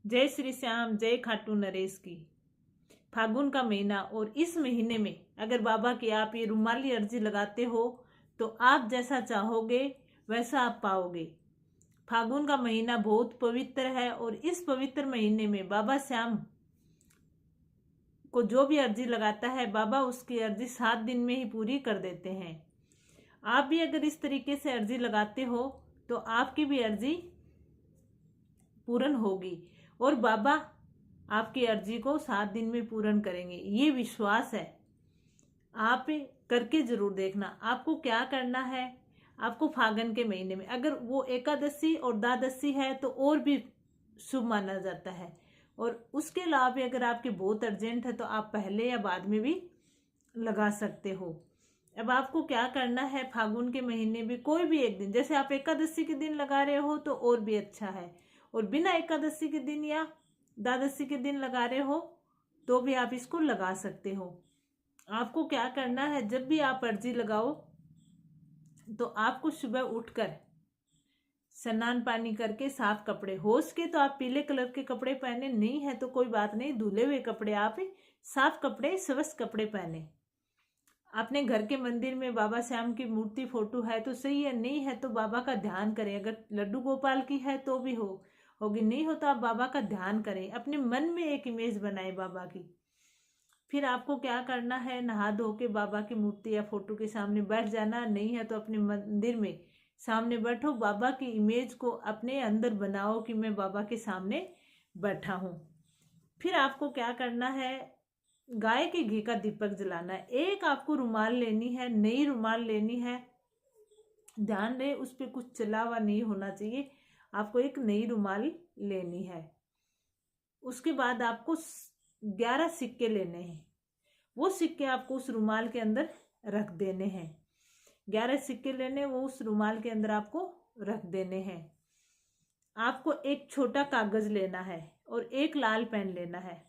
जय श्री श्याम, जय खाटू नरेश की। फागुन का महीना और इस महीने में अगर बाबा की आप ये रुमाली अर्जी लगाते हो तो आप जैसा चाहोगे वैसा आप पाओगे। फागुन का महीना बहुत पवित्र है और इस पवित्र महीने में बाबा श्याम को जो भी अर्जी लगाता है बाबा उसकी अर्जी 7 दिन में ही पूरी कर देते हैं। आप भी अगर इस तरीके से अर्जी लगाते हो तो आपकी भी अर्जी पूर्ण होगी और बाबा आपकी अर्जी को 7 दिन में पूर्ण करेंगे। ये विश्वास है, आप करके जरूर देखना। आपको क्या करना है, आपको फागुन के महीने में अगर वो एकादशी और द्वादशी है तो और भी शुभ माना जाता है, और उसके अलावा भी अगर आपके बहुत अर्जेंट है तो आप पहले या बाद में भी लगा सकते हो। अब आपको क्या करना है, फागुन के महीने में कोई भी एक दिन, जैसे आप एकादशी के दिन लगा रहे हो तो और भी अच्छा है, और बिना एकादशी के दिन या द्वादशी के दिन लगा रहे हो तो भी आप इसको लगा सकते हो। आपको क्या करना है, जब भी आप अर्जी लगाओ तो आपको सुबह उठकर स्नान पानी करके साफ कपड़े, हो सके तो आप पीले कलर के कपड़े पहने, नहीं है तो कोई बात नहीं, धुले हुए कपड़े, आप साफ कपड़े स्वच्छ कपड़े पहने। अपने घर के मंदिर में बाबा श्याम की मूर्ति फोटो है तो सही है, नहीं है तो बाबा का ध्यान करें। अगर लड्डू गोपाल की है तो भी होगी, नहीं हो तो आप बाबा का ध्यान करें, अपने मन में एक इमेज बनाए बाबा की। फिर आपको क्या करना है, नहा धो के बाबा की मूर्ति या फोटो के सामने बैठ जाना, नहीं है तो अपने मंदिर में सामने बैठो, बाबा की इमेज को अपने अंदर बनाओ कि मैं बाबा के सामने बैठा हूँ। फिर आपको क्या करना है, गाय के घी का दीपक जलाना है। एक आपको रुमाल लेनी है, नई रुमाल लेनी है, ध्यान रहे उस पर कुछ चला हुआ नहीं होना चाहिए। आपको एक नई रुमाल लेनी है। उसके बाद आपको 11 सिक्के लेने हैं, वो सिक्के आपको उस रुमाल के अंदर रख देने हैं। 11 सिक्के लेने, वो उस रुमाल के अंदर आपको रख देने हैं। आपको एक छोटा कागज लेना है और एक लाल पेन लेना है।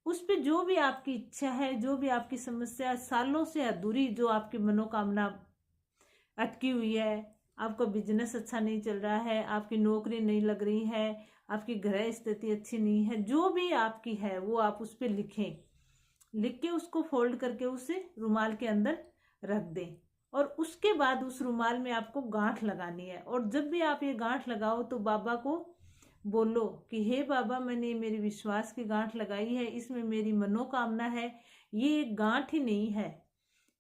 उस पे जो भी आपकी इच्छा है, जो भी आपकी समस्या सालों से अधूरी, जो आपकी मनोकामना अटकी हुई है, आपका बिजनेस अच्छा नहीं चल रहा है, आपकी नौकरी नहीं लग रही है, आपकी गृह स्थिति अच्छी नहीं है, जो भी आपकी है वो आप उस पर लिखें। लिख के उसको फोल्ड करके उसे रुमाल के अंदर रख दें, और उसके बाद उस रुमाल में आपको गांठ लगानी है। और जब भी आप ये गांठ लगाओ तो बाबा को बोलो कि हे बाबा, मैंने मेरी विश्वास की गांठ लगाई है, इसमें मेरी मनोकामना है। ये एक गांठ ही नहीं है,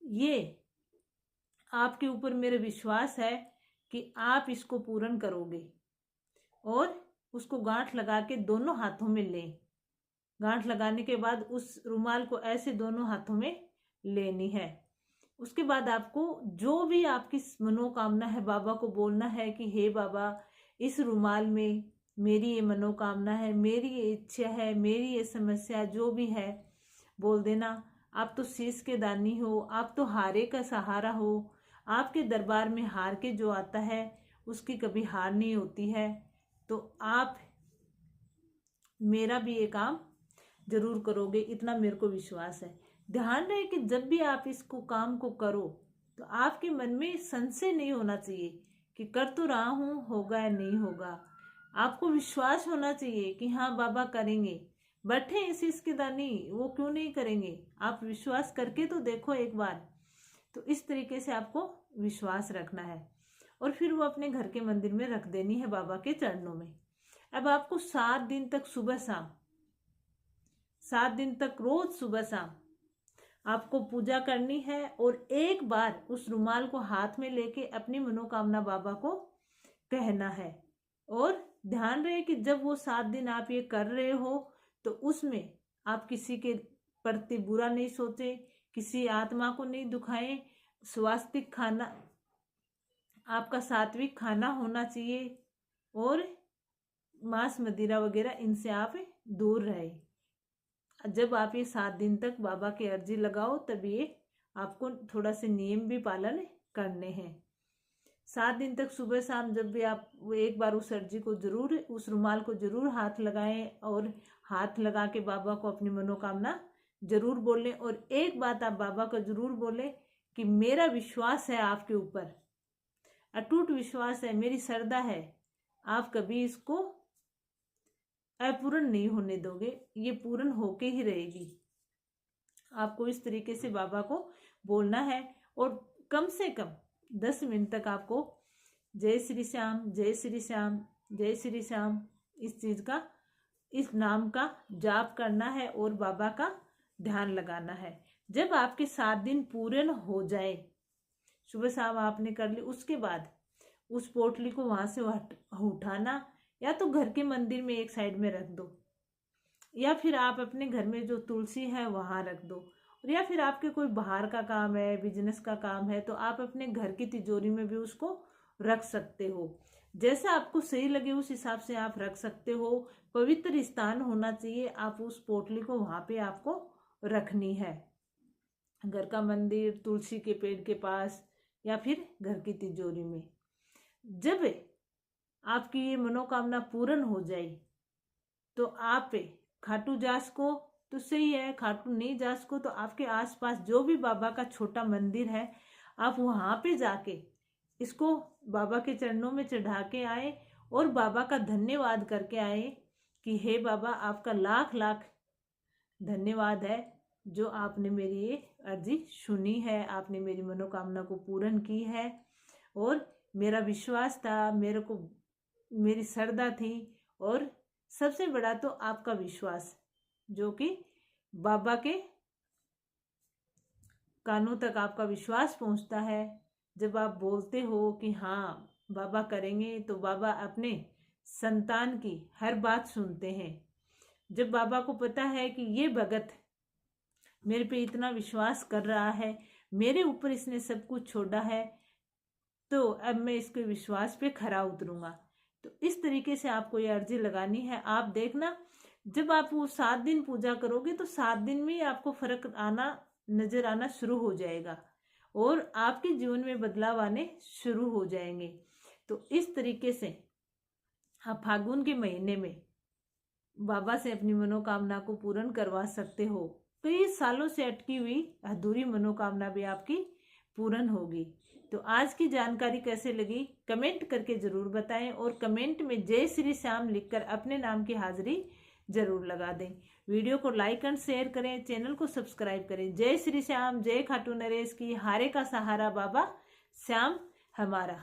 ये आपके ऊपर मेरा विश्वास है कि आप इसको पूर्ण करोगे। और उसको गांठ लगा के दोनों हाथों में लें। गांठ लगाने के बाद उस रुमाल को ऐसे दोनों हाथों में लेनी है। उसके बाद आपको जो भी आपकी मनोकामना है बाबा को बोलना है कि हे बाबा, इस रुमाल में मेरी ये मनोकामना है, मेरी ये इच्छा है, मेरी ये समस्या जो भी है बोल देना। आप तो शीश के दानी हो, आप तो हारे का सहारा हो, आपके दरबार में हार के जो आता है उसकी कभी हार नहीं होती है। तो आप मेरा भी ये काम जरूर करोगे, इतना मेरे को विश्वास है। ध्यान रहे कि जब भी आप इसको काम को करो तो आपके मन में संशय नहीं होना चाहिए कि कर तो रहा हूं, होगा या नहीं होगा। आपको विश्वास होना चाहिए कि हाँ बाबा करेंगे। बैठे इस इसके दानी, वो क्यों नहीं करेंगे, आप विश्वास करके तो देखो एक बार। तो इस तरीके से आपको विश्वास रखना है और फिर वो अपने घर के मंदिर में रख देनी है बाबा के चरणों में। अब आपको 7 दिन तक सुबह शाम, 7 दिन तक रोज सुबह शाम आपको पूजा करनी है, और एक बार उस रुमाल को हाथ में लेके अपनी मनोकामना बाबा को कहना है। और ध्यान रहे कि जब वो 7 दिन आप ये कर रहे हो तो उसमें आप किसी के प्रति बुरा नहीं सोचे, किसी आत्मा को नहीं दुखाएं। स्वास्तिक खाना, आपका सात्विक खाना होना चाहिए, और मांस मदिरा वगैरह इनसे आप दूर रहे। जब आप ये 7 दिन तक बाबा की अर्जी लगाओ तब ये आपको थोड़ा से नियम भी पालन करने हैं। 7 दिन तक सुबह शाम जब भी आप एक बार उस अर्जी को जरूर, उस रुमाल को जरूर हाथ लगाएं, और हाथ लगा के बाबा को अपनी मनोकामना जरूर बोलें। और एक बात आप बाबा को जरूर बोलें कि मेरा विश्वास है आपके ऊपर, अटूट विश्वास है, मेरी श्रद्धा है, आप कभी इसको अपूर्ण नहीं होने दोगे, ये पूर्ण होके ही रहेगी। आपको इस तरीके से बाबा को बोलना है और कम से कम 10 मिनट तक आपको जय श्री श्याम, जय श्री श्याम, जय श्री श्याम इस नाम का जाप करना है और बाबा का ध्यान लगाना है। जब आपके 7 दिन पूर्ण हो जाए, सुबह शाम आपने कर ली, उसके बाद उस पोटली को वहां से उठाना, या तो घर के मंदिर में एक साइड में रख दो, या फिर आप अपने घर में जो तुलसी है वहां रख दो, और या फिर आपके कोई बाहर का काम है, बिजनेस का काम है, तो आप अपने घर की तिजोरी में भी उसको रख सकते हो। जैसा आपको सही लगे उस हिसाब से आप रख सकते हो। पवित्र स्थान होना चाहिए, आप उस पोटली को वहां पे आपको रखनी है, घर का मंदिर, तुलसी के पेड़ के पास, या फिर घर की तिजोरी में। जब आपकी ये मनोकामना पूर्ण हो जाए तो आप खाटू जास को तो सही है, खाटू नहीं जास को तो आपके आसपास जो भी बाबा का छोटा मंदिर है, आप वहां पे जाके इसको बाबा के चरणों में चढ़ा के आए और बाबा का धन्यवाद करके आए कि हे बाबा, आपका लाख लाख धन्यवाद है जो आपने मेरी ये अर्जी सुनी है, आपने मेरी मनोकामना को पूर्ण की है। और मेरा विश्वास था, मेरी श्रद्धा थी, और सबसे बड़ा तो आपका विश्वास, जो कि बाबा के कानों तक आपका विश्वास पहुंचता है। जब आप बोलते हो कि हाँ बाबा करेंगे, तो बाबा अपने संतान की हर बात सुनते हैं। जब बाबा को पता है कि ये भगत मेरे पे इतना विश्वास कर रहा है, मेरे ऊपर इसने सब कुछ छोड़ा है, तो अब मैं इसके विश्वास पे खरा उतरूंगा। तो इस तरीके से आपको ये अर्जी लगानी है। आप देखना, जब आप वो 7 दिन पूजा करोगे तो 7 दिन में ही आपको फर्क नजर आना शुरू हो जाएगा और आपके जीवन में बदलाव आने शुरू हो जाएंगे। तो इस तरीके से आप फागुन के महीने में बाबा से अपनी मनोकामना को पूर्ण करवा सकते हो। कई सालों से अटकी हुई अधूरी मनोकामना भी आपकी पूर्ण होगी। तो आज की जानकारी कैसे लगी कमेंट करके जरूर बताएं, और कमेंट में जय श्री श्याम लिखकर अपने नाम की हाजिरी जरूर लगा दें। वीडियो को लाइक एंड शेयर करें, चैनल को सब्सक्राइब करें। जय श्री श्याम, जय खाटू नरेश की, हारे का सहारा बाबा श्याम हमारा।